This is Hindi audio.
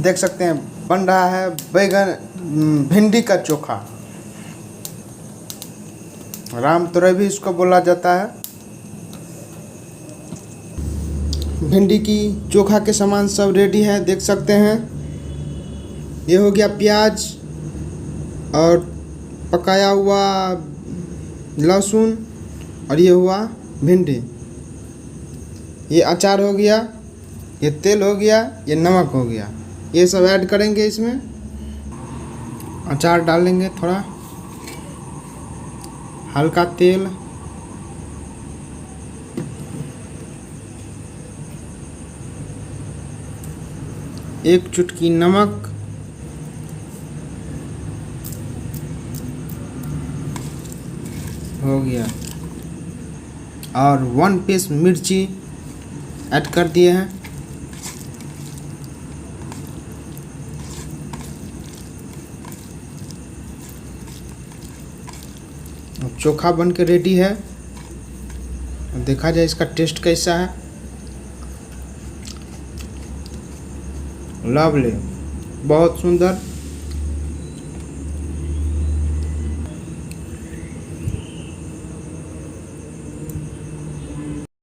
देख सकते हैं बन रहा है बैगन भिंडी का चोखा। राम तोरई भी इसको बोला जाता है। भिंडी की चोखा के सामान सब रेडी है, देख सकते हैं। ये हो गया प्याज और पकाया हुआ लहसुन, और ये हुआ भिंडी। ये अचार हो गया, ये तेल हो गया, ये नमक हो गया। ये सब ऐड करेंगे इसमें। अचार डालेंगे, थोड़ा हल्का तेल, एक चुटकी नमक, हो गया, और 1 पीस मिर्ची ऐड कर दिए हैं। चोखा बन के रेडी है। देखा जाए इसका टेस्ट कैसा है। लवली, बहुत सुंदर।